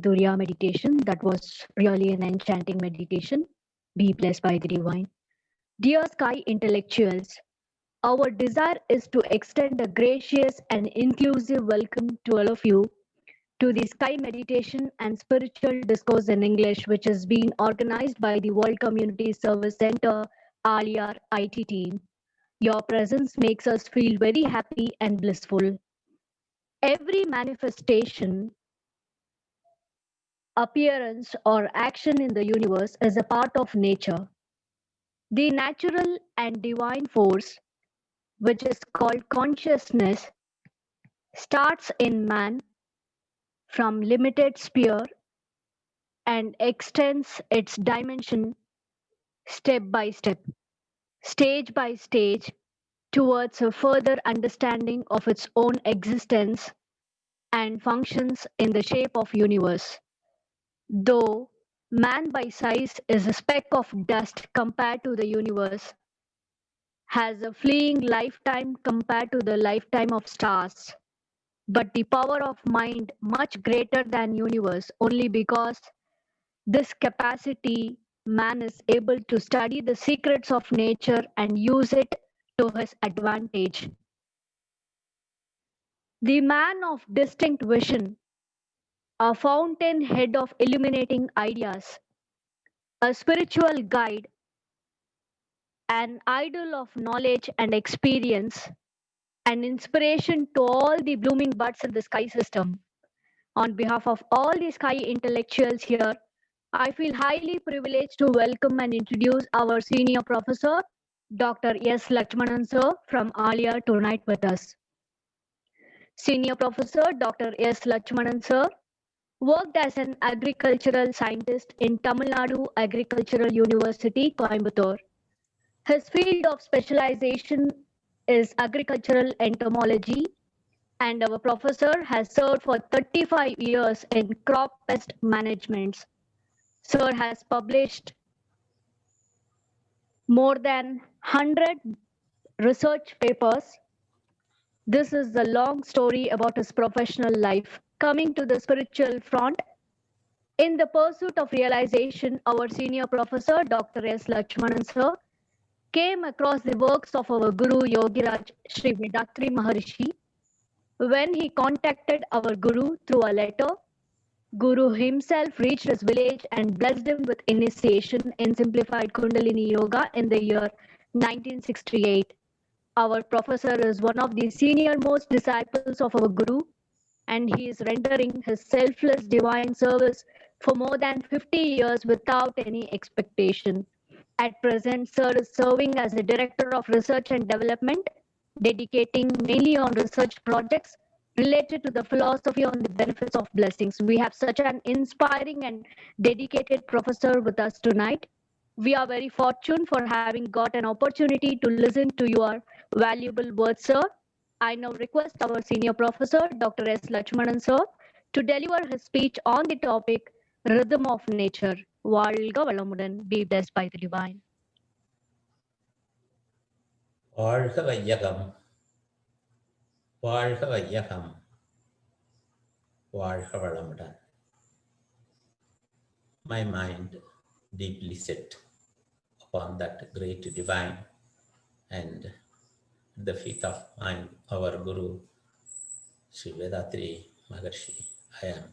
Durya meditation. That was really an enchanting meditation. Be blessed by the divine. Dear Sky intellectuals, our desire is to extend a gracious and inclusive welcome to all of you to the Sky Meditation and Spiritual Discourse in English, which is being organized by the World Community Service Center, Aliyar IT team. Your presence makes us feel very happy and blissful. Every manifestation, appearance, or action in the universe is a part of nature. The natural and divine force, which is called consciousness, starts in man from limited sphere and extends its dimension step by step, stage by stage, towards a further understanding of its own existence and functions in the shape of universe. Though man by size is a speck of dust compared to the universe, has a fleeting lifetime compared to the lifetime of stars, but the power of mind much greater than universe only because this capacity man is able to study the secrets of nature and use it to his advantage. The man of distinct vision, a fountainhead of illuminating ideas, a spiritual guide, an idol of knowledge and experience, an inspiration to all the blooming buds in the sky system. On behalf of all the sky intellectuals here, I feel highly privileged to welcome and introduce our senior professor, Dr. S. Letchoumanane sir from Aliyar tonight with us. Senior Professor Dr. S. Letchoumanane sir worked as an agricultural scientist in Tamil Nadu Agricultural University, Coimbatore. His field of specialization is agricultural entomology, and our professor has served for 35 years in crop pest management. Sir has published more than 100 research papers. This is the long story about his professional life. Coming to the spiritual front, in the pursuit of realization, our senior professor, Dr. S. Letchoumanane sir, came across the works of our Guru Yogiraj Sri Vethathiri Maharishi. When he contacted our Guru through a letter, Guru himself reached his village and blessed him with initiation in simplified Kundalini Yoga in the year 1968. Our professor is one of the senior most disciples of our Guru, and he is rendering his selfless divine service for more than 50 years without any expectation. At present, Sir is serving as a Director of Research and Development, dedicating mainly on research projects related to the philosophy on the benefits of blessings. We have such an inspiring and dedicated professor with us tonight. We are very fortunate for having got an opportunity to listen to your valuable words, sir. I now request our senior professor, Dr. S. Letchoumanane sir, to deliver his speech on the topic Rhythm of Nature. Valga Valamudan, be blessed by the divine. வாழ்க வையகம் வாழ்க வையகம் வாழ்க வளமுடன். My mind deeply set upon that great divine, and at the feet of our Guru Sri Vethathiri Maharishi, I am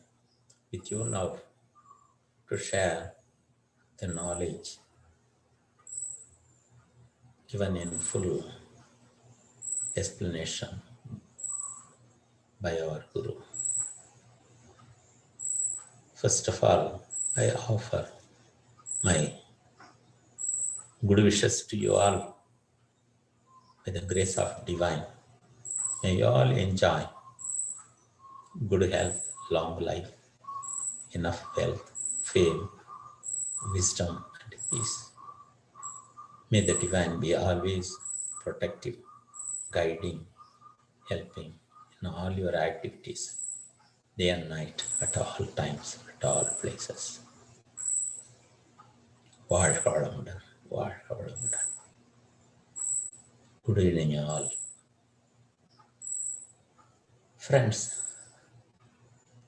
with you now to share the knowledge given in full explanation by our Guru. First of all, I offer my good wishes to you all by the grace of divine. May you all enjoy good health, long life, enough wealth, fame, wisdom, and peace. May the divine be always protective, guiding, helping in all your activities, day and night, at all times, at all places. வாழ்க வளமுடன், வாழ்க வளமுடன். Good evening, all. Friends,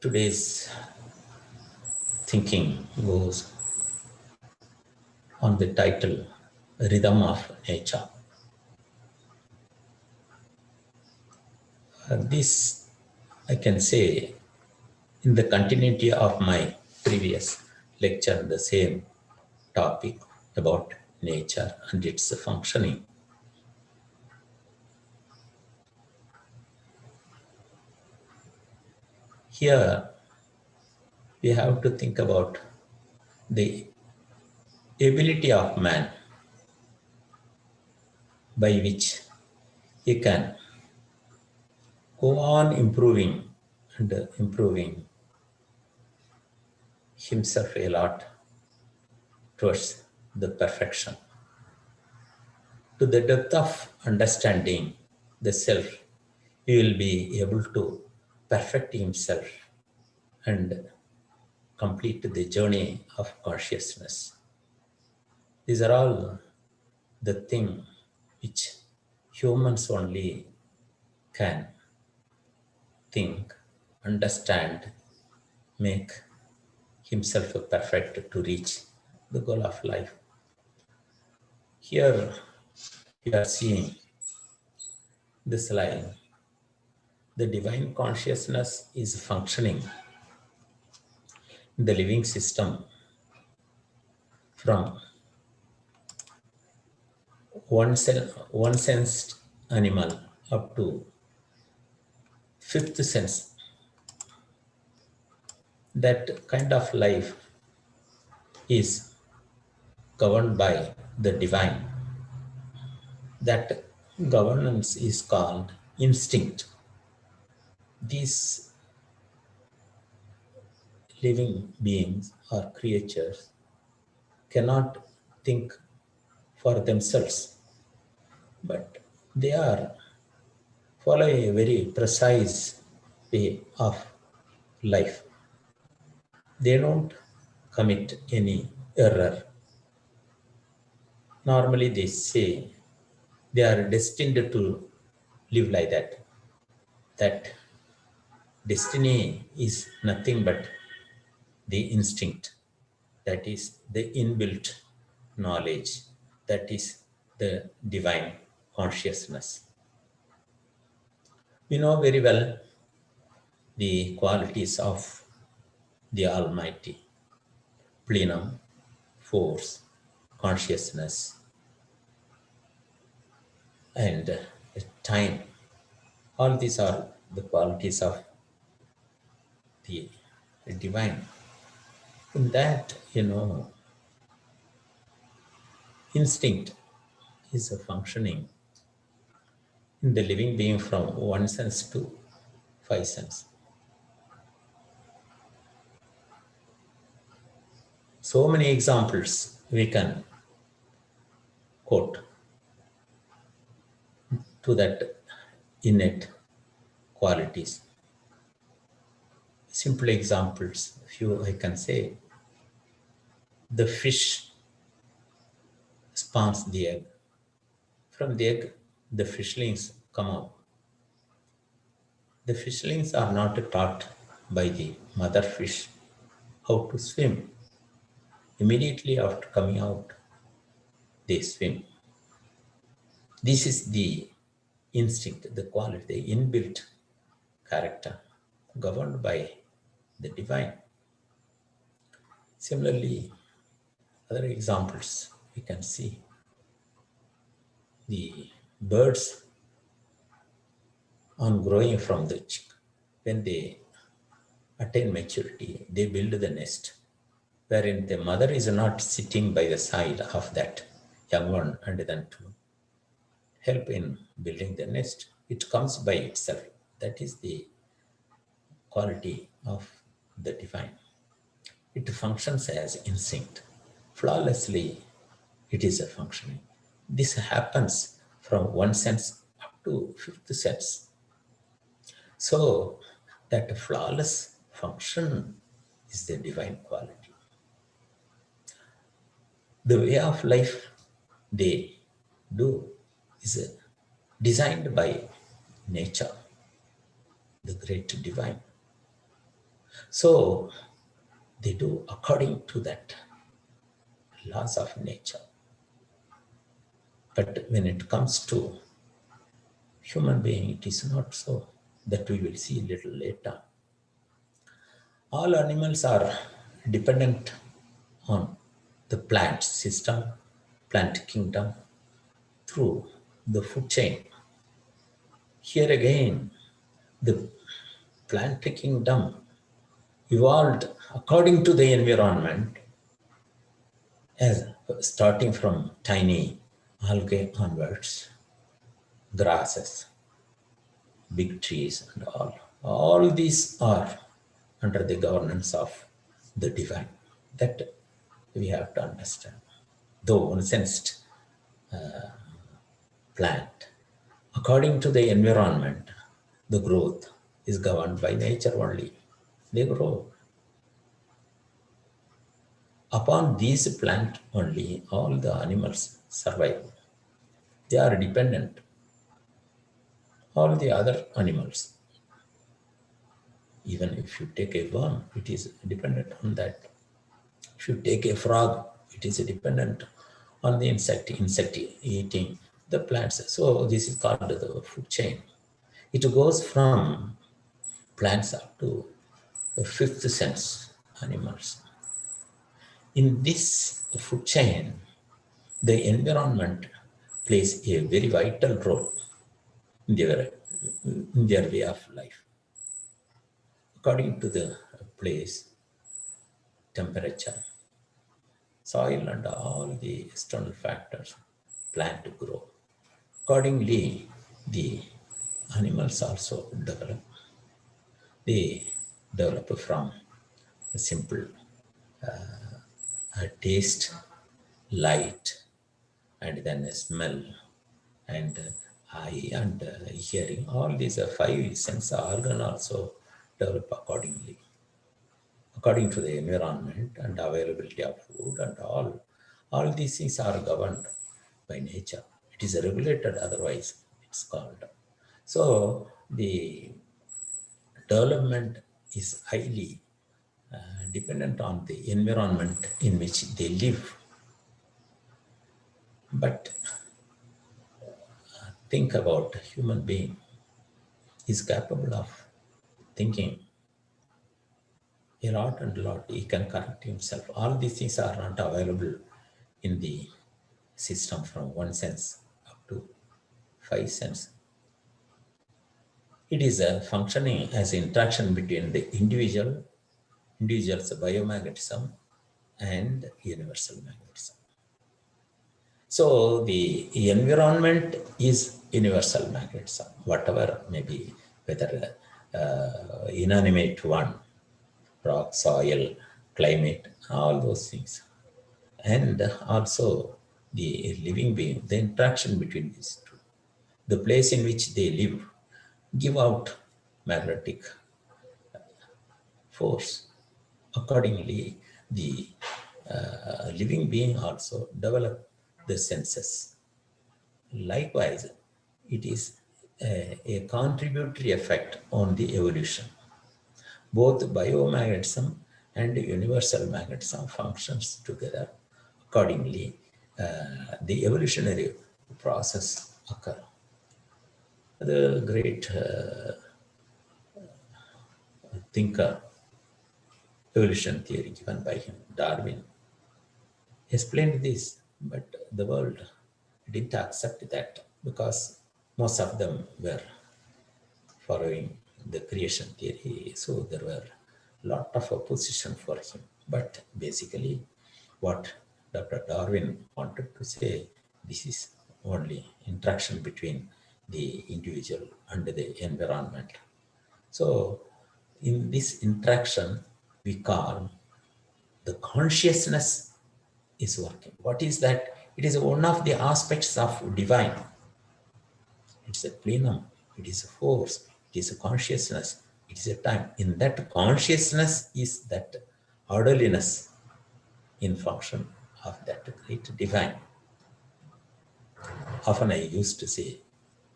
today's thinking goes on the title Rhythm of Nature. This I can say in the continuity of my previous lecture, the same topic about nature and its functioning. Here we have to think about the ability of man by which he can go on improving and improving himself a lot towards the perfection. To the depth of understanding the self, he will be able to perfect himself and complete the journey of consciousness. These are all the things which humans only can think, understand, make himself perfect to reach the goal of life. Here we are seeing this line. The divine consciousness is functioning in the living system from one sensed animal up to fifth sense. That kind of life is governed by the divine. That governance is called instinct. These living beings or creatures cannot think for themselves, but they are follow a very precise way of life. They don't commit any error. Normally they say they are destined to live like that. That destiny is nothing but the instinct. That is the inbuilt knowledge. That is the divine consciousness. We know very well the qualities of the Almighty: plenum, force, consciousness, and time. All these are the qualities of the divine. In that, instinct is a functioning in the living being from one sense to five sense. So many examples we can quote to that innate qualities. Simple examples, few I can say. The fish spawns the egg. From the egg, the fishlings come out. The fishlings are not taught by the mother fish how to swim. Immediately after coming out, they swim. This is the instinct, the quality, the inbuilt character governed by the divine. Similarly, other examples we can see. The birds on growing from the chick, when they attain maturity, they build the nest, wherein the mother is not sitting by the side of that young one and then to help in building the nest. It comes by itself. That is the quality of the divine. It functions as instinct. Flawlessly, it is a functioning. This happens from one sense up to fifth sense. So that flawless function is the divine quality. The way of life they do is designed by nature, the great divine. So they do according to that laws of nature. But when it comes to human being, it is not so. That we will see a little later. All animals are dependent on the plant system, plant kingdom, through the food chain. Here again, the plant kingdom evolved according to the environment, as starting from tiny algae onwards, grasses, big trees and all. All these are under the governance of the divine. That we have to understand. Though one sensed plant, according to the environment, the growth is governed by nature only. They grow. Upon these plant only, all the animals survive. They are dependent. All the other animals, even if you take a worm, it is dependent on that. If you take a frog, it is dependent on the insect eating the plants. So this is called the food chain. It goes from plants up to the fifth sense animals. In this food chain, the environment plays a very vital role in their way of life. According to the place, temperature, soil and all the external factors, plant to grow. Accordingly, the animals also develop. They develop from a simple taste, light, and then a smell, and eye and hearing. All these five sense organ also develop accordingly, according to the environment and availability of food and all. All these things are governed by nature. It is regulated, otherwise it's called. So the development is highly dependent on the environment in which they live. But think about a human being is capable of thinking a lot and a lot. He can correct himself. All these things are not available in the system from one sense up to five sense. It is a functioning as interaction between the individual's biomagnetism and universal magnetism. So the environment is universal magnetism, whatever may be, whether inanimate one, rock, soil, climate, all those things. And also the living being, the interaction between these two. The place in which they live give out magnetic force. Accordingly, the living being also develop the senses. Likewise, it is a contributory effect on the evolution. Both biomagnetism and universal magnetism functions together. Accordingly, the evolutionary process occur. The great thinker, evolution theory given by him, Darwin, explained this, but the world didn't accept that because most of them were following the creation theory. So there were a lot of opposition for him. But basically, what Dr. Darwin wanted to say, this is only interaction between the individual and the environment. So in this interaction, we call the consciousness is working. What is that? It is one of the aspects of divine. It's a plenum, it is a force, it is a consciousness, it is a time. In that consciousness is that orderliness in function of that great divine. Often I used to say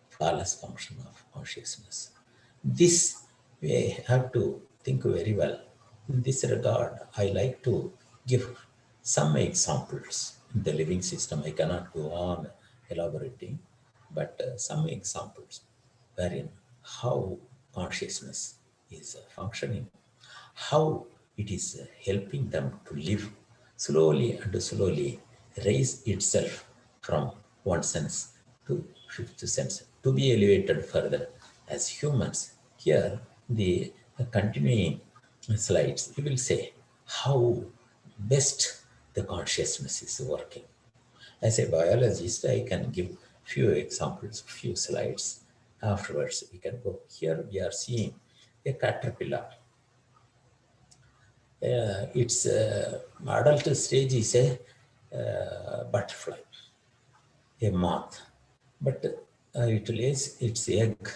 flawless function of consciousness. This we have to think very well. In this regard, I like to give some examples in the living system. I cannot go on elaborating, but some examples wherein how consciousness is functioning, how it is helping them to live slowly and slowly, raise itself from one sense to fifth sense, to be elevated further as humans. Here, the continuing slides, you will say how best the consciousness is working. As a biologist, I can give few examples, few slides. Afterwards, we can go. Here we are seeing a caterpillar. Its adult stage is a butterfly, a moth, but it lays its egg.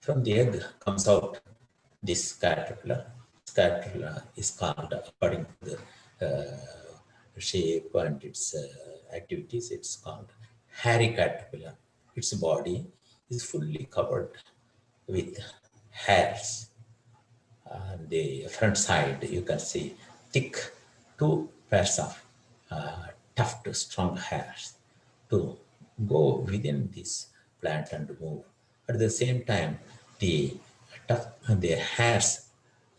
From the egg comes out this caterpillar. This caterpillar is called, according to the shape and its activities, it's called hairy caterpillar. Its body is fully covered with hairs. On the front side, you can see thick two pairs of tough, strong hairs to go within this plant and move. At the same time, the hairs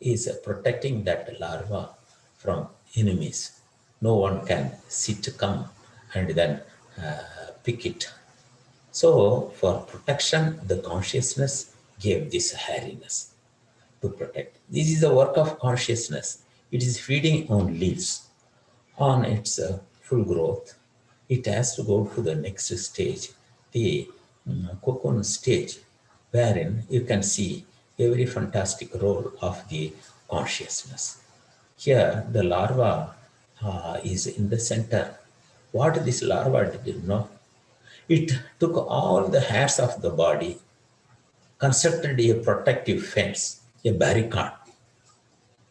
is protecting that larva from enemies. No one can come and then pick it. So for protection, the consciousness gave this hairiness to protect. This is the work of consciousness. It is feeding on leaves. On its full growth, it has to go to the next stage, the cocoon stage, wherein you can see a very fantastic role of the consciousness. Here, the larva is in the center. What this larva did know? It took all the hairs of the body, constructed a protective fence, a barricade.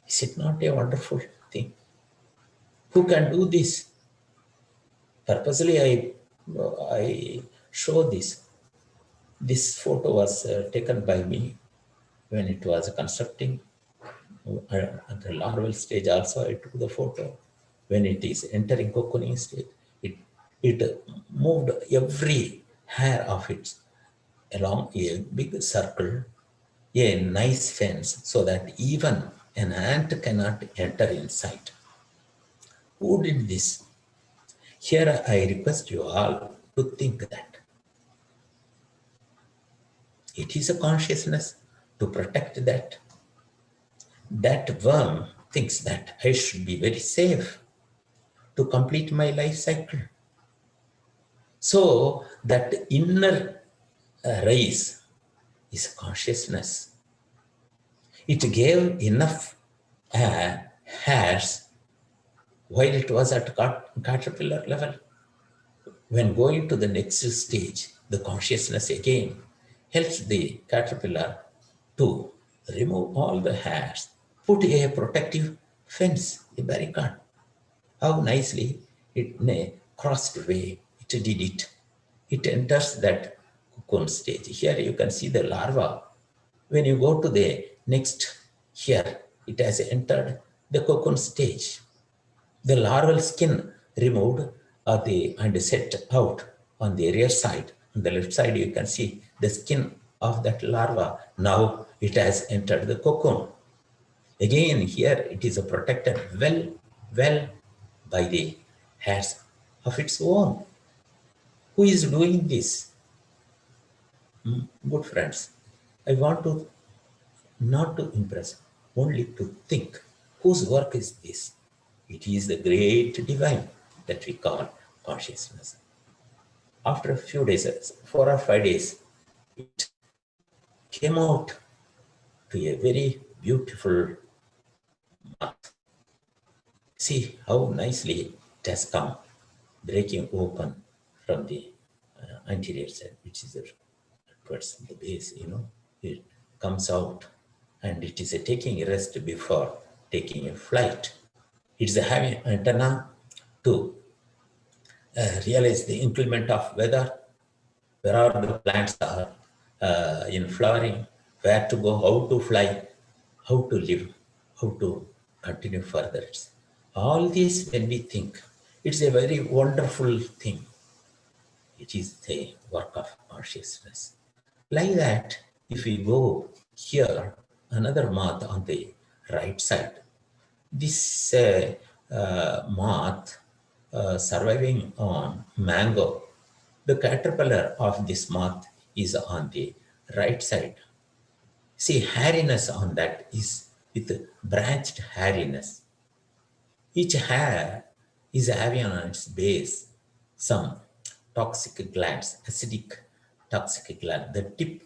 Is it not a wonderful thing? Who can do this? Purposely, I show this. This photo was taken by me when it was constructing. At the larval stage also, I took the photo. When it is entering cocooning stage, it moved every hair of it along a big circle, a nice fence, so that even an ant cannot enter inside. Who did this? Here I request you all to think that it is a consciousness to protect that. That worm thinks that I should be very safe to complete my life cycle. So that inner rays is consciousness. It gave enough hairs while it was at caterpillar level. When going to the next stage, the consciousness again helps the caterpillar to remove all the hairs, put a protective fence, a barricade. How nicely it in a crossed way it did it. It enters that cocoon stage. Here you can see the larva. When you go to the next, here it has entered the cocoon stage. The larval skin removed and set out on the rear side. On the left side, you can see the skin of that larva. Now it has entered the cocoon. Again, here it is protected well by the hairs of its own. Who is doing this? Good friends, I want to not to impress, only to think whose work is this? It is the great divine that we call consciousness. After a few days, 4 or 5 days, it came out to a very beautiful mouth. See how nicely it has come, breaking open from the anterior side, which is towards the base, it comes out and it is taking a rest before taking a flight. It's having antenna to realize the inclement of weather, where are the plants are in flowering, where to go, how to fly, how to live, how to continue further. All this, when we think, it's a very wonderful thing. It is the work of consciousness. Like that, if we go here, another moth on the right side, this moth surviving on mango, the caterpillar of this moth is on the right side. See, hairiness on that is with branched hairiness. Each hair is having on its base some toxic glands, acidic toxic gland. The tip,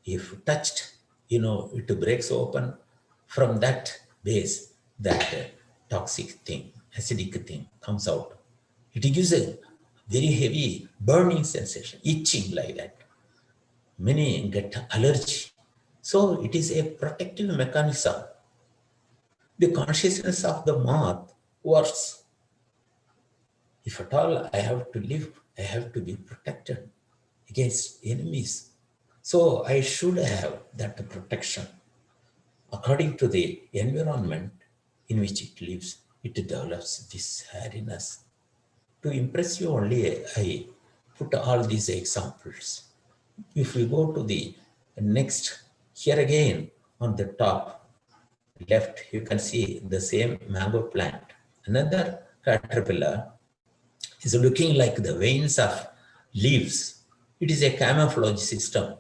if touched, it breaks open. From that base, that toxic thing, acidic thing comes out. It gives a very heavy burning sensation, itching like that. Many get allergy. So it is a protective mechanism. The consciousness of the moth works. If at all I have to live, I have to be protected against enemies. So I should have that protection. According to the environment in which it lives, it develops this hairiness. To impress you only, I put all these examples. If we go to the next, here again on the top left, you can see the same mango plant. Another caterpillar is looking like the veins of leaves. It is a camouflage system.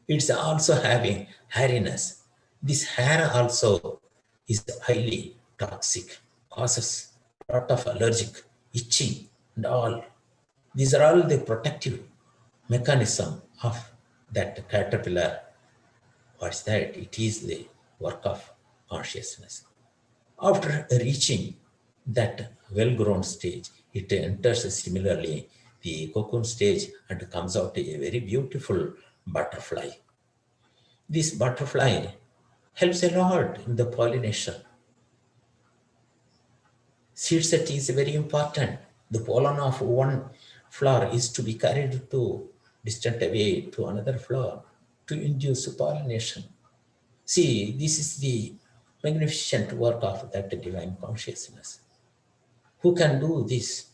It's also having hairiness. This hair also is highly toxic, causes a lot of allergic, itching, and all. These are all the protective mechanism of that caterpillar. What's that? It is the work of consciousness. After reaching that well-grown stage, it enters similarly the cocoon stage and comes out a very beautiful butterfly. This butterfly helps a lot in the pollination. Seed set is very important. The pollen of one flower is to be carried to distant away to another flower to induce pollination. See, this is the magnificent work of that divine consciousness. Who can do this?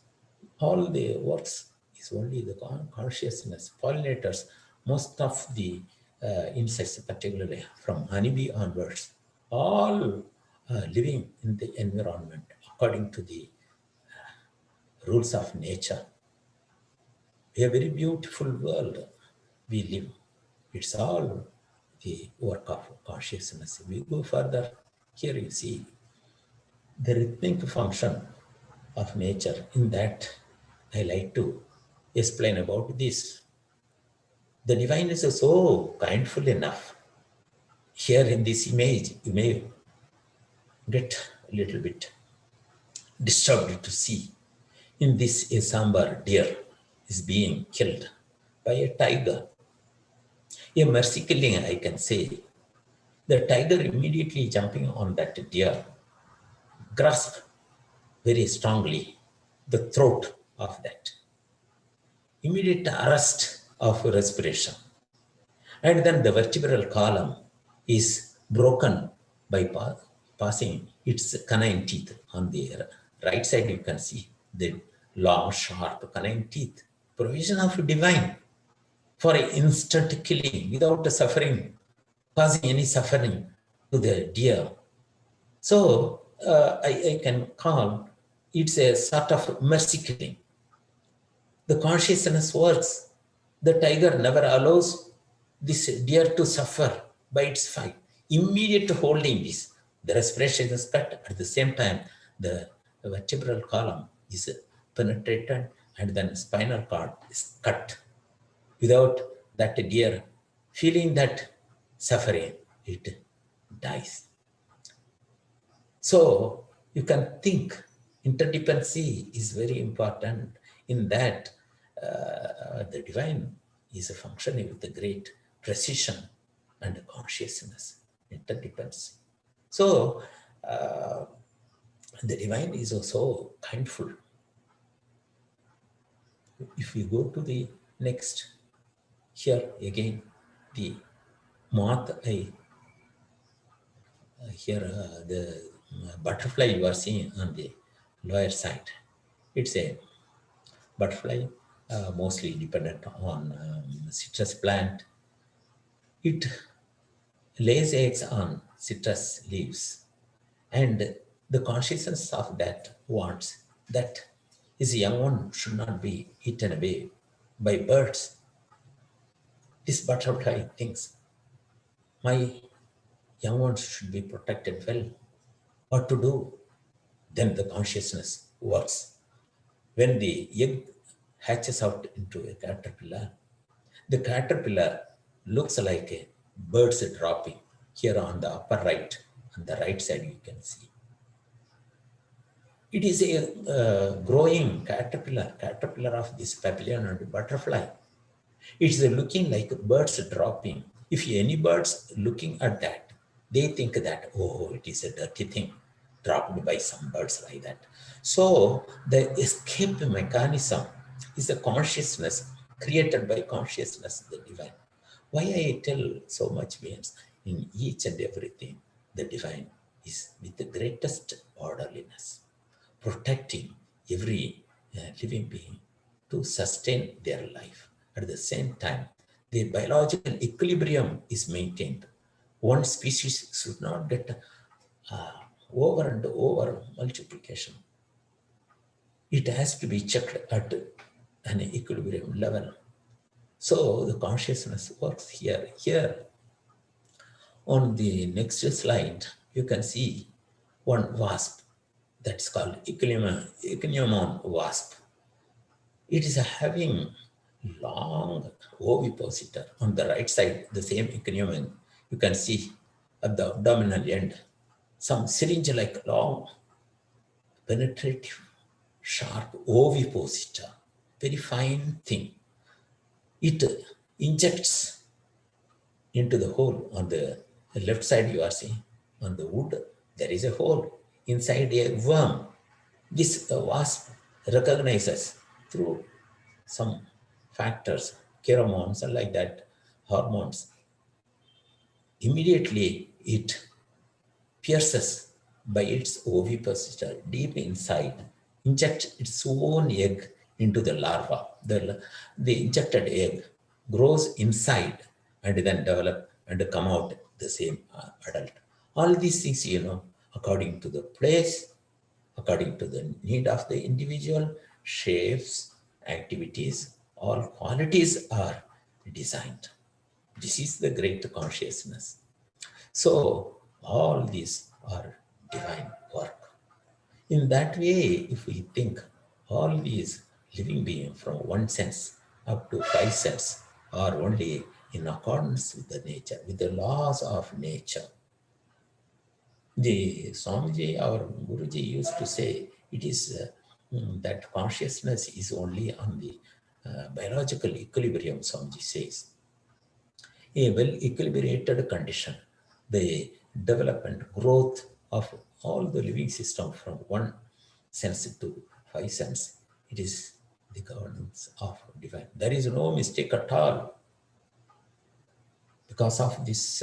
All the works is only the consciousness. Pollinators, most of the insects, particularly from honeybee onwards, all living in the environment according to the rules of nature. A very beautiful world we live. It's all the work of consciousness. We go further. Here you see the rhythmic function of nature. In that, I like to explain about this. The divine is so kindful enough. Here in this image, you may get a little bit disturbed to see. In this, a sambar deer is being killed by a tiger. A mercy killing, I can say. The tiger immediately jumping on that deer, grasp very strongly the throat of that. Immediate arrest of respiration. And then the vertebral column is broken by passing its canine teeth. On the right side, you can see the long, sharp canine teeth. Provision of divine for instant killing without suffering, causing any suffering to the deer. So I can call it's a sort of mercy killing. The consciousness works. The tiger never allows this deer to suffer by its fight. Immediate holding this, the respiration is cut. At the same time, the vertebral column is penetrated and then spinal cord is cut. Without that deer feeling that suffering, it dies. So you can think interdependency is very important. In that the divine is functioning with a great precision and consciousness, interdependency. So the divine is also kindful. If we go to the next, here again, the moth, here the butterfly you are seeing on the lower side. It's a butterfly, mostly dependent on citrus plant. It lays eggs on citrus leaves, and the consciousness of that wants that his young one should not be eaten away by birds. This butterfly thinks, my young ones should be protected well. What to do? Then the consciousness works. When the egg hatches out into a caterpillar, the caterpillar looks like a bird's dropping. Here on the upper right, on the right side, you can see. It is a growing caterpillar of this papillon and butterfly. It's looking like birds dropping. If any birds looking at that, they think that, oh, it is a dirty thing dropped by some birds like that. So the escape mechanism is the consciousness created by consciousness, the divine. Why I tell so much means in each and everything, the divine is with the greatest orderliness, protecting every living being to sustain their life. At the same time, the biological equilibrium is maintained. One species should not get uh, over and over multiplication. It has to be checked at an equilibrium level. So the consciousness works here. Here on the next slide, you can see one wasp that's called Ichneumon wasp. It is having long ovipositor on the right side, the same Ichneumon. You can see at the abdominal end, some syringe-like long, penetrative, sharp ovipositor, very fine thing. It injects into the hole on the left side. You are seeing on the wood, there is a hole inside a worm. This wasp recognizes through some factors, pheromones and like that, hormones. Immediately it pierces by its ovipositor deep inside, injects its own egg into the larva. The injected egg grows inside and then develop and come out the same adult. All these things, according to the place, according to the need of the individual, shapes, activities, all qualities are designed. This is the great consciousness. So all these are divine work. In that way, if we think all these living beings from one sense up to five sense are only in accordance with the nature, with the laws of nature. The Swamiji, our Guruji used to say, it is that consciousness is only on the biological equilibrium, Swamiji says. A well-equilibrated condition, the development, growth of all the living system from one sense to five sense, it is the governance of divine. There is no mistake at all. Because of this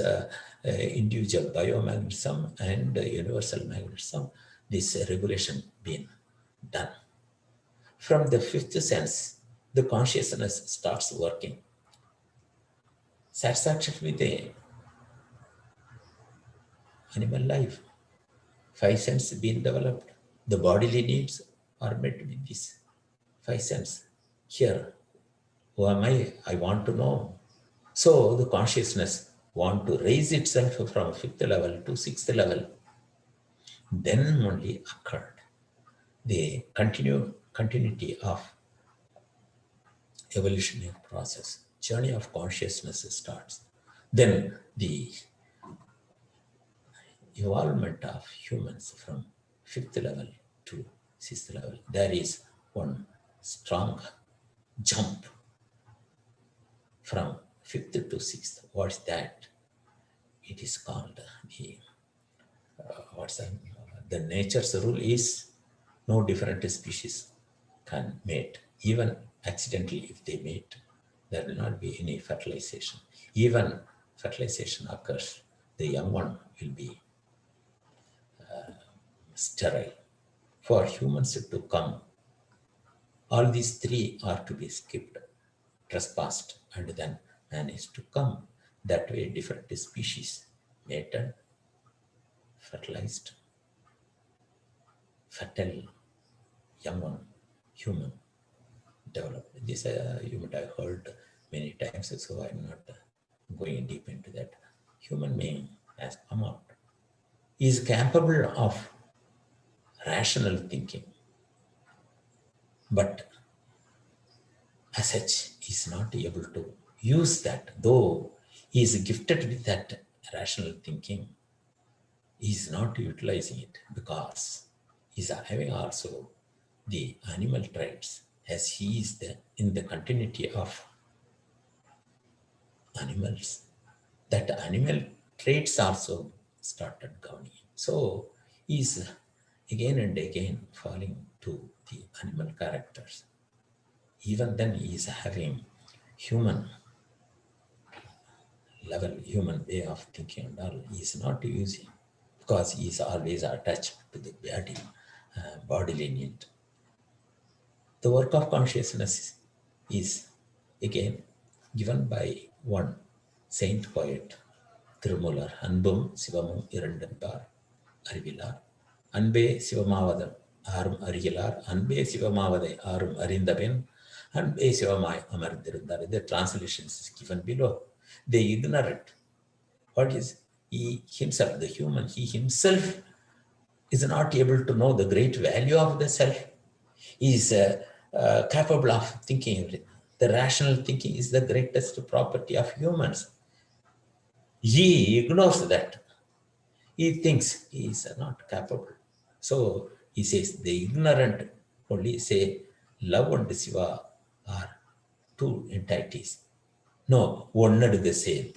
individual biomagnetism and universal magnetism, this regulation being done. From the fifth sense, the consciousness starts working. Satisfaction with the animal life. Five senses being developed. The bodily needs are met with this five senses. Here, who am I? I want to know. So the consciousness want to raise itself from fifth level to sixth level. Then only occurred the continuity of evolutionary process. Journey of consciousness starts. Then the evolvement of humans from fifth level to sixth level. There is one strong jump from fifth to sixth. What's that? It is called the the nature's rule is no different species can mate. Even accidentally, if they mate, there will not be any fertilization. Even fertilization occurs, the young one will be sterile. For humans to come, all these three are to be skipped, trespassed, and then man is to come. That way, different species mated, fertilized, fertile, young one, human developed. This you might have heard many times, so I'm not going deep into that. Human being has come out, is capable of rational thinking, but as such is not able to use that, though he is gifted with that rational thinking, he is not utilizing it because he is having also the animal traits, as he is in the continuity of animals. That animal traits also started governing him. So he is again and again falling to the animal characters. Even then he is having human level, human way of thinking and all. He is not using because he is always attached to the body, bodily need. The work of consciousness is again given by one saint poet, Tirumular. Anbum Sivamum Irandambar Arivilar. Anbe Sivamavadam Arum Arigilar. Anbe Sivamavade Arum Arindabin. Anbe Sivamai Amardirundar. The translation is given below. They ignorant. What is he himself, the human, he himself is not able to know the great value of the self. He is capable of thinking everything. The rational thinking is the greatest property of humans. He ignores that. He thinks he is not capable. So he says the ignorant only say love and Shiva are two entities. No, one and the same.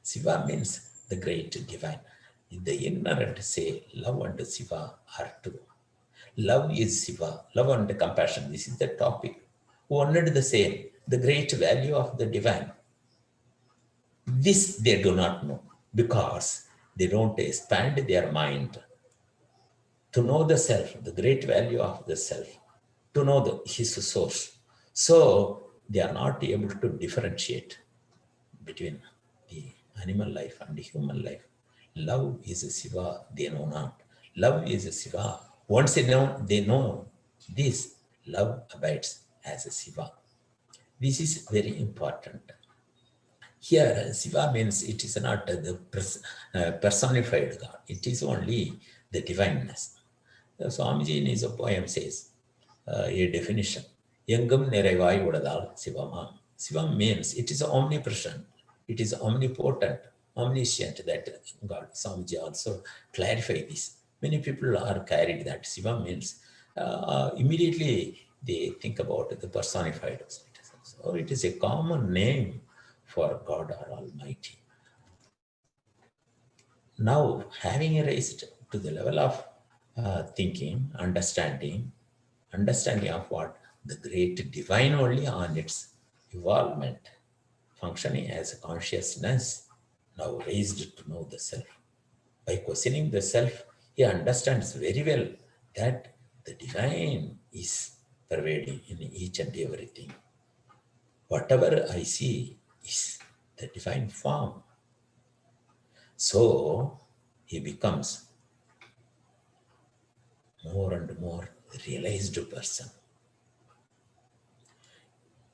Shiva means the great divine. The ignorant say love and Shiva are two. Love is Shiva, love and compassion. This is the topic. One and the same, the great value of the divine. This they do not know because they don't expand their mind to know the self, the great value of the self, to know his source. So they are not able to differentiate between the animal life and the human life. Love is a Shiva, they know not. Love is a Shiva. Once they know this, love abides as a Shiva. This is very important. Here, Shiva means it is not the personified God. It is only the divineness. Swamiji in his poem says, a definition, Yangam Nerevai Udadal Sivama. Shivam means it is omnipresent, it is omnipotent, omniscient, that God. Swamiji also clarified this. Many people are carried that Shiva means immediately they think about the personified. So it is a common name for God or Almighty. Now, having raised to the level of thinking, understanding of what the great divine only on its evolvement, functioning as a consciousness, now raised to know the self. By questioning the self, he understands very well that the divine is pervading in each and everything. Whatever I see is the divine form. So he becomes more and more realized person.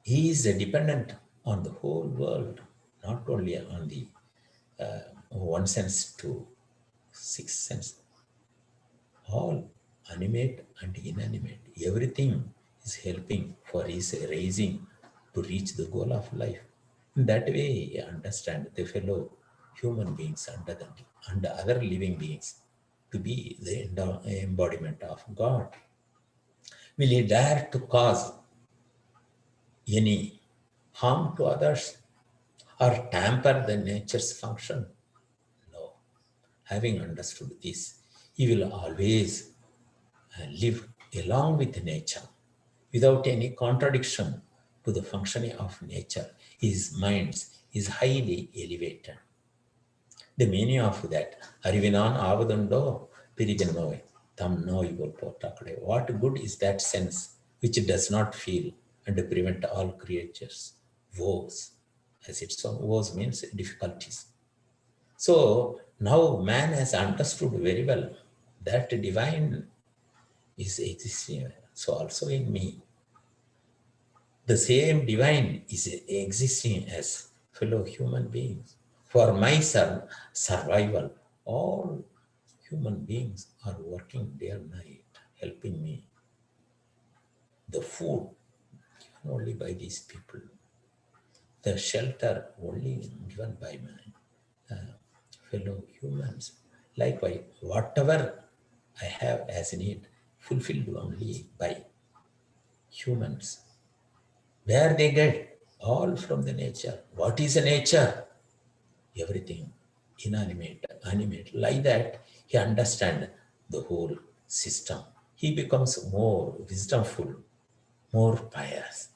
He is dependent on the whole world, not only on the one sense to sixth sense. All animate and inanimate, everything is helping for his raising to reach the goal of life. In that way, he understands the fellow human beings and other living beings to be the embodiment of God. Will he dare to cause any harm to others or tamper the nature's function? No. Having understood this, he will always live along with nature without any contradiction to the functioning of nature. His mind is highly elevated. The meaning of that, Arivinan Avadundo Piriganoi What good is that sense which does not feel and prevent all creatures' woes? As its own woes means difficulties. So now man has understood very well that divine is existing. So also in me, the same divine is existing as fellow human beings. For my survival, all human beings are working day and night, helping me. The food given only by these people, the shelter only given by my fellow humans. Likewise, whatever I have as need, fulfilled only by humans. Where they get? All from the nature. What is a nature? Everything inanimate, animate. Like that, he understands the whole system. He becomes more wisdomful, more pious.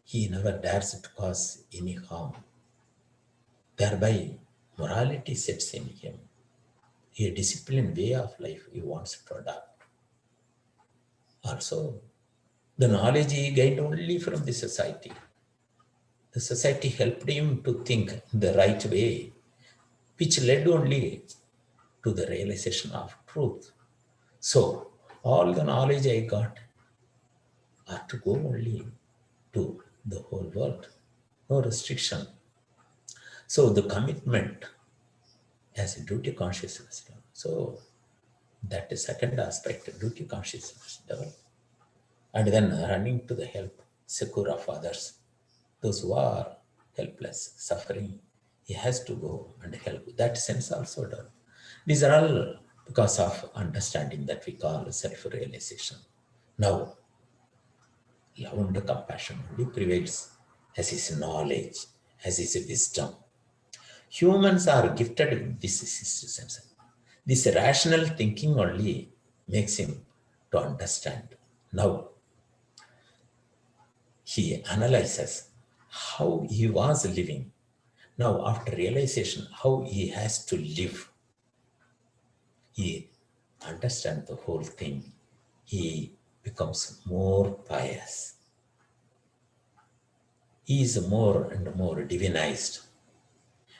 He never dares to cause any harm. Thereby, morality sets in him. A disciplined way of life he wants to adopt. Also, the knowledge he gained only from the society. The society helped him to think the right way, which led only to the realization of truth. So, all the knowledge I got are to go only to the whole world. No restriction. So, the commitment as a duty consciousness. So, that is second aspect, duty consciousness develop. And then running to the help, secure of others. Those who are helpless, suffering, he has to go and help. That sense also done. These are all because of understanding that we call self-realization. Now, love and compassion only prevails as his knowledge, as his wisdom. Humans are gifted with this sixth sense. This rational thinking only makes him to understand. Now, he analyzes how he was living. Now, after realization, how he has to live, he understands the whole thing. He becomes more pious. He is more and more divinized.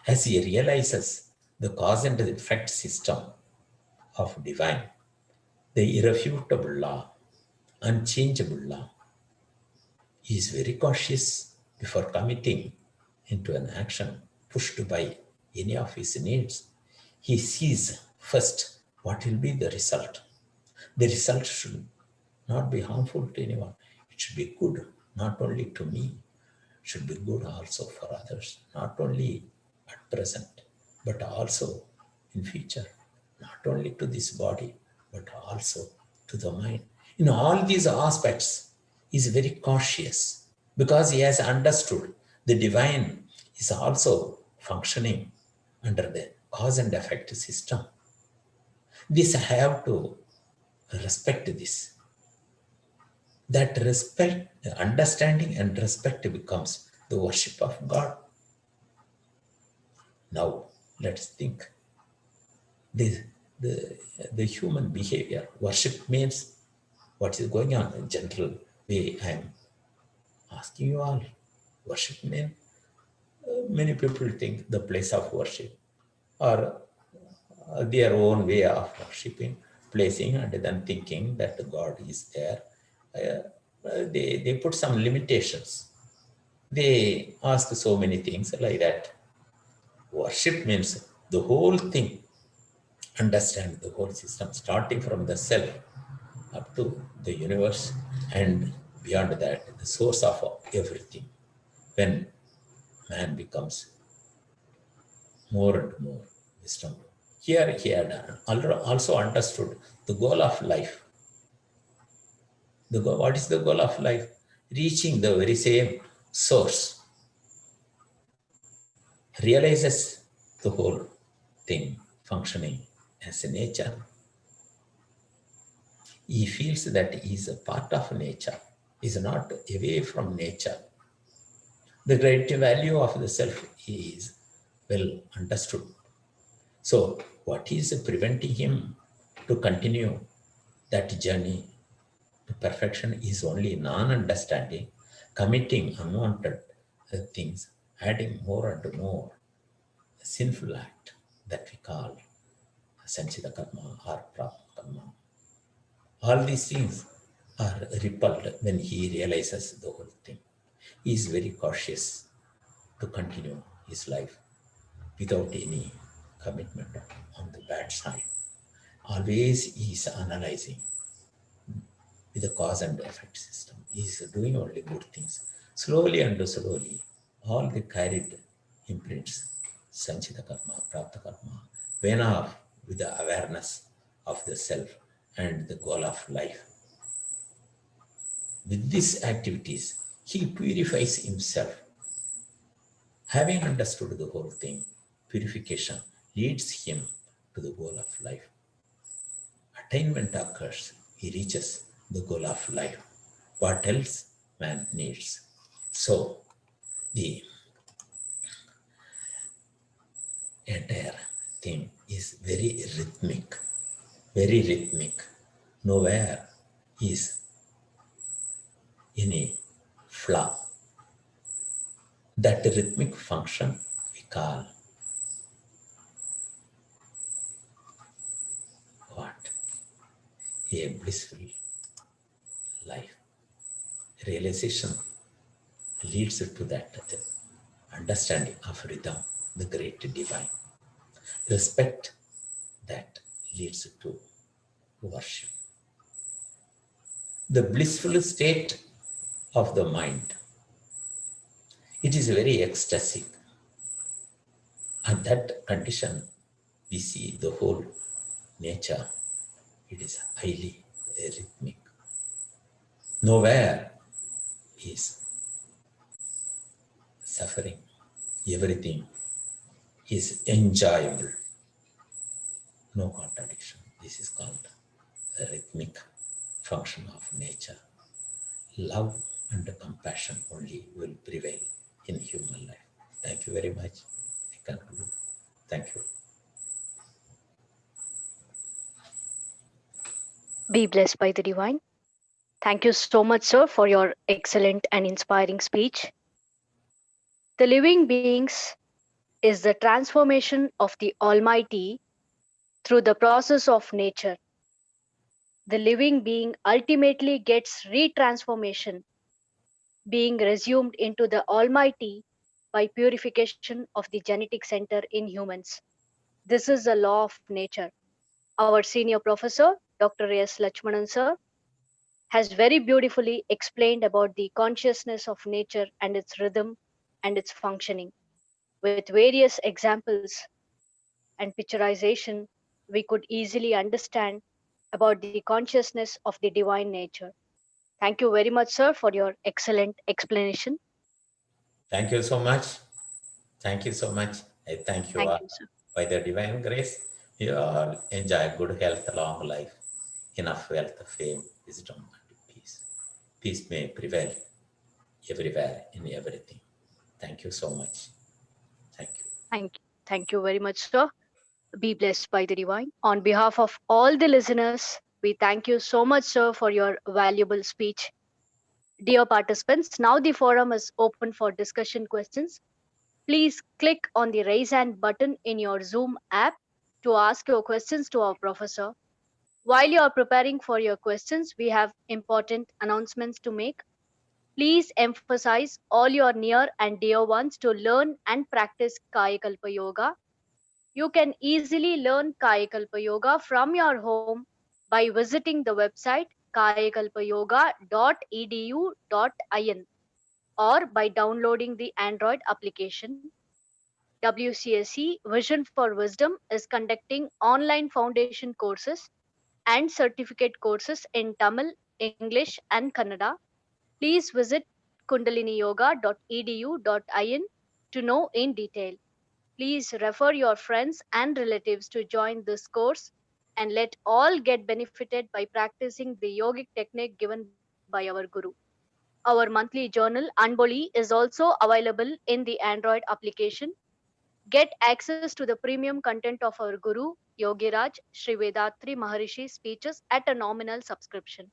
As he realizes the cause and effect system of divine, the irrefutable law, unchangeable law, he is very cautious before committing into an action pushed by any of his needs. He sees first what will be the result. The result should not be harmful to anyone. It should be good, not only to me, should be good also for others, not only at present, but also in future, not only to this body, but also to the mind. In all these aspects, he is very cautious because he has understood the divine is also functioning under the cause and effect system. This I have to respect this. That respect, understanding and respect becomes the worship of God. Now, let's think. The, the, the human behavior, worship means what is going on in general way. I am asking you all. Worship means many people think the place of worship or their own way of worshiping, placing and then thinking that God is there. They put some limitations. They ask so many things like that. Worship means the whole thing, understand the whole system, starting from the self up to the universe and beyond that, the source of everything. When man becomes more and more wisdom. Here he had also understood the goal of life. What is the goal of life? Reaching the very same source. Realizes the whole thing functioning as a nature. He feels that he is a part of nature, he is not away from nature. The great value of the self is well understood. So, what is preventing him To continue that journey to perfection is only non-understanding, committing unwanted things, adding more and more sinful act that we call sanchita karma or prapta karma. All these things are repelled when he realizes the whole thing. He is very cautious to continue his life without any commitment on the bad side. Always he is analyzing with the cause and effect system. He is doing only good things. Slowly and slowly, all the carried imprints, sanchita karma, prapta karma, went off with the awareness of the self and the goal of life. With these activities, he purifies himself. Having understood the whole thing, purification leads him to the goal of life. Attainment occurs, he reaches the goal of life. What else man needs? So, the entire thing is very rhythmic, very rhythmic. Nowhere is any flaw. That rhythmic function we call what? A blissful life. Realization leads to that understanding of rhythm, the great divine. Respect that leads to worship. The blissful state of the mind, it is very ecstatic. At that condition, we see the whole nature, it is highly rhythmic. Nowhere is suffering. Everything is enjoyable. No contradiction. This is called the rhythmic function of nature. Love and compassion only will prevail in human life. Thank you very much. I conclude. Thank you. Be blessed by the divine. Thank you so much, sir, for your excellent and inspiring speech. The living beings is the transformation of the Almighty through the process of nature. The living being ultimately gets retransformation, being resumed into the Almighty by purification of the genetic center in humans. This is the law of nature. Our senior professor, Dr. S. Letchoumanane sir, has very beautifully explained about the consciousness of nature and its rhythm and its functioning. With various examples and picturization, we could easily understand about the consciousness of the divine nature. Thank you very much, sir, for your excellent explanation. Thank you so much. Thank you so much. I thank you Thank all. you, sir. By the divine grace, you all enjoy good health, long life, enough wealth, fame, wisdom, and peace. Peace may prevail everywhere in everything. Thank you so much. Thank you. Thank you very much, sir. Be blessed by the divine. On behalf of all the listeners, we thank you so much, sir, for your valuable speech. Dear participants, now the forum is open for discussion questions. Please click on the raise hand button in your Zoom app to ask your questions to our professor. While you are preparing for your questions, we have important announcements to make. Please emphasize all your near and dear ones to learn and practice Kayakalpa Yoga. You can easily learn Kayakalpa Yoga from your home by visiting the website kayakalpayoga.edu.in or by downloading the Android application. WCSC Vision for Wisdom is conducting online foundation courses and certificate courses in Tamil, English, and Kannada. Please visit kundaliniyoga.edu.in to know in detail. Please refer your friends and relatives to join this course and let all get benefited by practicing the yogic technique given by our Guru. Our monthly journal Anboli is also available in the Android application. Get access to the premium content of our Guru Yogiraj, Sri Vethathiri Maharishi speeches at a nominal subscription.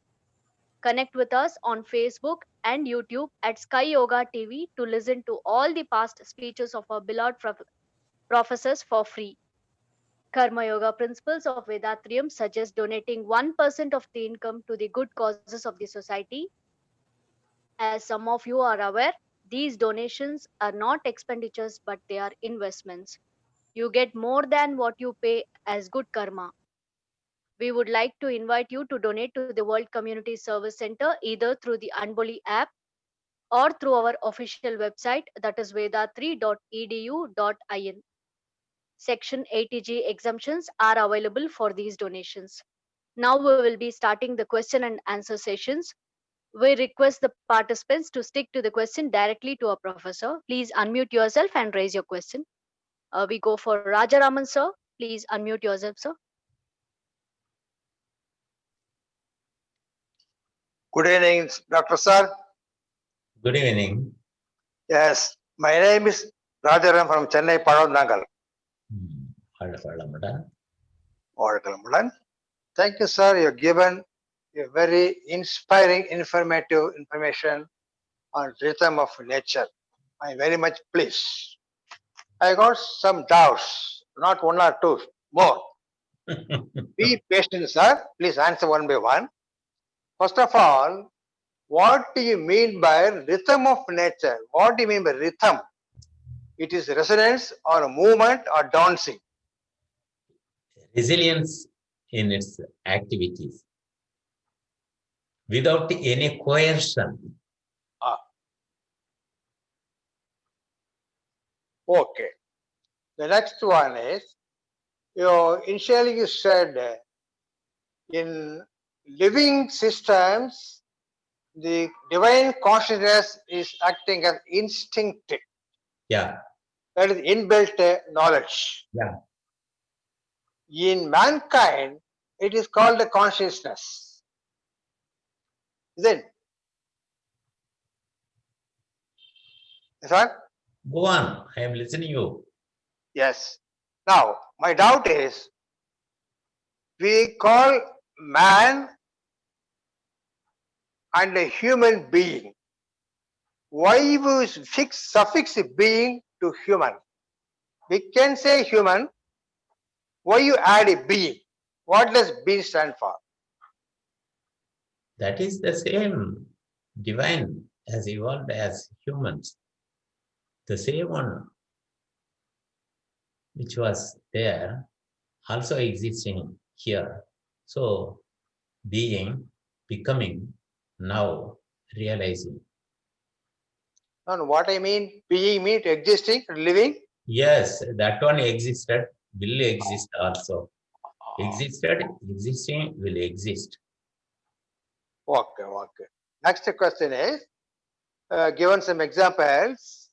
Connect with us on Facebook and YouTube at Sky Yoga TV to listen to all the past speeches of our beloved professors for free. Karma Yoga principles of Vedatrium suggest donating 1% of the income to the good causes of the society. As some of you are aware, these donations are not expenditures but they are investments. You get more than what you pay as good karma. We would like to invite you to donate to the World Community Service Center either through the Unboli app or through our official website, that is vedatri.edu.in. Section 80G exemptions are available for these donations. Now we will be starting the question and answer sessions. We request the participants to stick to the question directly to our professor. Please unmute yourself and raise your question. We go for Rajaraman sir. Please unmute yourself, sir. Good evening, Dr. Sir. Good evening. Yes, my name is Rajaram from Chennai, Parandangal. Thank you, sir. You've given a very inspiring, informative information on rhythm of nature. I'm very much pleased. I got some doubts, not one or two, more. Be patient, sir. Please answer one by one. First of all, what do you mean by rhythm of nature? What do you mean by rhythm? It is resonance or movement or dancing. Resilience in its activities without any coercion. Okay. The next one is, initially you said in living systems, the divine consciousness is acting as instinct. Yeah. That is inbuilt knowledge. Yeah. In mankind, it is called a consciousness. Then, sir? Go on. I am listening you. Yes. Now, my doubt is, we call man and a human being. Why we suffix being to human? We can say human. Why you add a being? What does being stand for? That is the same divine as evolved as humans. The same one which was there also existing here. So being, becoming, now realizing. No, what I mean, being means existing, living. Yes, that one existed, will exist also. Existed, existing, will exist. Okay, okay. Next question is, given some examples,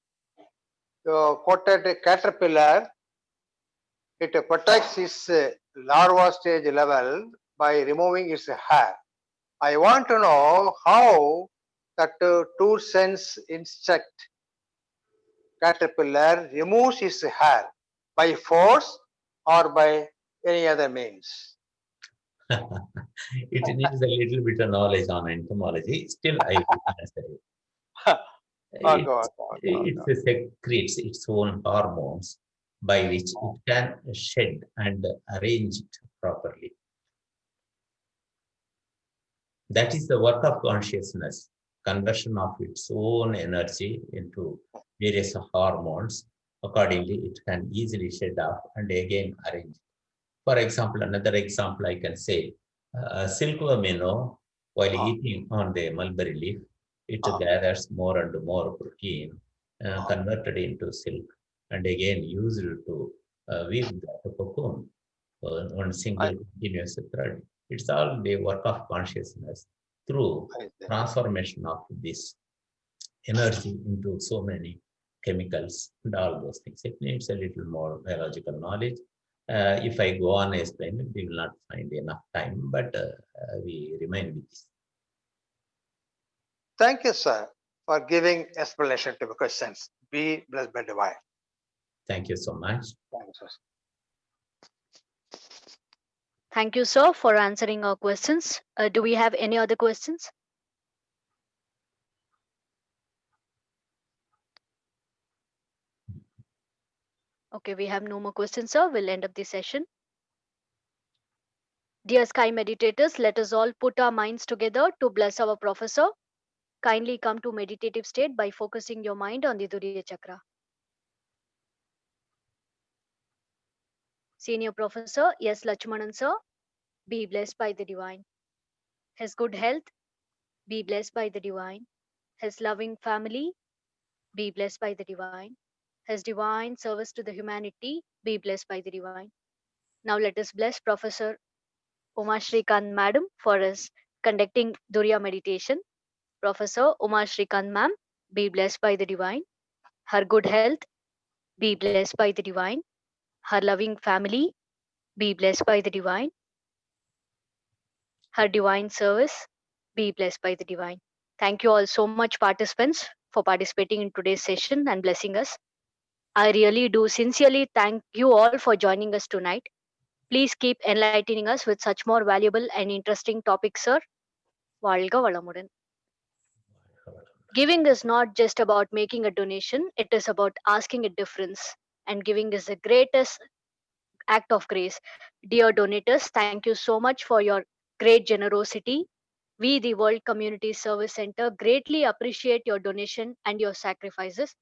you quoted a caterpillar, it protects its larva stage level by removing its hair. I want to know how that two sense insect caterpillar removes its hair, by force or by any other means. It needs a little bit of knowledge on entomology. Still, I will answer it. It secretes its own hormones by which it can shed and arrange it properly. That is the work of consciousness, conversion of its own energy into various hormones. Accordingly, it can easily shed off and again arrange. For example, another example I can say, silkworm, while eating on the mulberry leaf, it gathers more and more protein converted into silk and again used to weave the cocoon on single continuous thread. It's all the work of consciousness through transformation of this energy into so many chemicals and all those things. It needs a little more biological knowledge. If I go on explaining, we will not find enough time, but we remain with this. Thank you, sir, for giving explanation to the questions. Be blessed by divine. Thank you so much. Thank you, sir. Thank you, sir, for answering our questions. Do we have any other questions? Okay, we have no more questions, sir. We'll end up the session. Dear Sky meditators, let us all put our minds together to bless our professor. Kindly come to meditative state by focusing your mind on the Duriya Chakra. Senior Professor yes, Letchoumanane sir, be blessed by the divine. His good health, be blessed by the divine. His loving family, be blessed by the divine. His divine service to the humanity, be blessed by the divine. Now let us bless Professor Uma Shrikant Madam for us conducting Duriya meditation. Professor Uma Shrikant Ma'am, be blessed by the divine. Her good health, be blessed by the divine. Her loving family, be blessed by the divine. Her divine service, be blessed by the divine. Thank you all so much, participants, for participating in today's session and blessing us. I really do sincerely thank you all for joining us tonight. Please keep enlightening us with such more valuable and interesting topics, sir. வாழ்க வளமுடன். Giving is not just about making a donation, it is about asking a difference. And giving is the greatest act of grace. Dear donators, thank you so much for your great generosity. We, the World Community Service Center, greatly appreciate your donation and your sacrifices.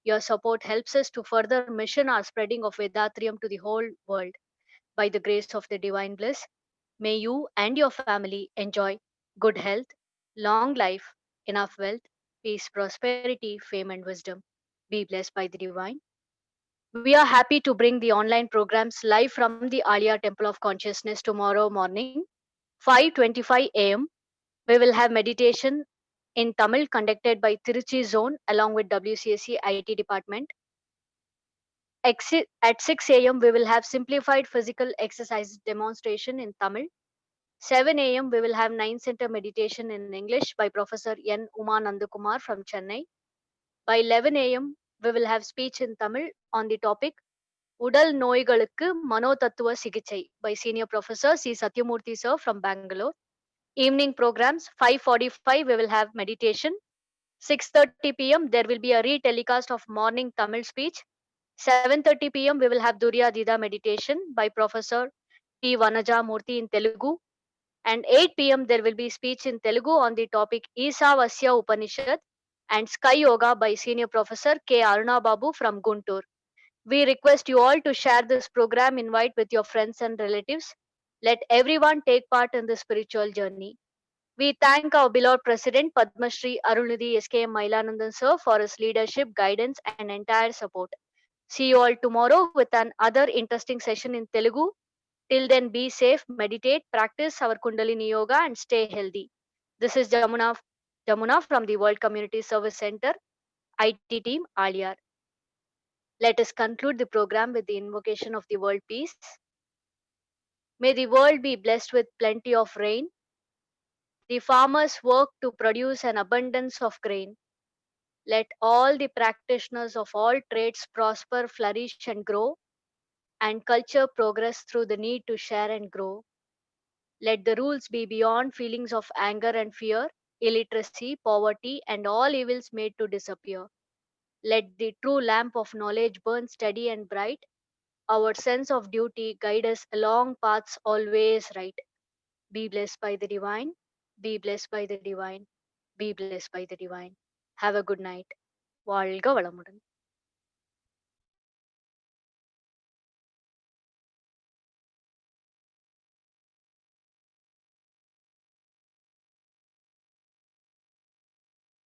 Your support helps us to further mission our spreading of Vedatrium to the whole world. By the grace of the divine bliss, may you and your family enjoy good health, long life, enough wealth, peace, prosperity, fame, and wisdom. Be blessed by the divine. We are happy to bring the online programs live from the Aliyar Temple of Consciousness tomorrow morning, 5:25 a.m. We will have meditation in Tamil conducted by Tiruchi Zone along with WCSC IT Department. At 6 a.m., we will have simplified physical exercise demonstration in Tamil. 7 a.m., we will have 9 center meditation in English by Professor N. Uma Nandakumar from Chennai. By 11 a.m., we will have speech in Tamil on the topic உடல் நோய்களுக்கு மனோதத்துவ சிகிச்சை by Senior Professor C. Satyamurthy sir from Bangalore. Evening programs 5:45 we will have meditation. 6:30 p.m. there will be a re-telecast of morning Tamil speech. 7:30 p.m. we will have Durya Dida meditation by Professor P. Vanaja Murthy in Telugu. And 8 p.m. there will be speech in Telugu on the topic Isavasya Upanishad and Sky Yoga by Senior Professor K. Aruna Babu from Guntur. We request you all to share this program invite with your friends and relatives. Let everyone take part in this spiritual journey. We thank our beloved President Padma Shri Arunidhi S.K.M. Mailanandan sir for his leadership, guidance and entire support. See you all tomorrow with another interesting session in Telugu. Till then, be safe, meditate, practice our Kundalini Yoga, and stay healthy. This is Jamuna from the World Community Service Center, IT team, Aliyar. Let us conclude the program with the invocation of the world peace. May the world be blessed with plenty of rain. The farmers work to produce an abundance of grain. Let all the practitioners of all trades prosper, flourish, and grow, and culture progress through the need to share and grow. Let the rules be beyond feelings of anger and fear, illiteracy, poverty, and all evils made to disappear. Let the true lamp of knowledge burn steady and bright. Our sense of duty guide us along paths always right. Be blessed by the divine. Be blessed by the divine. Be blessed by the divine. Have a good night. வாழ்க வளமுடன்.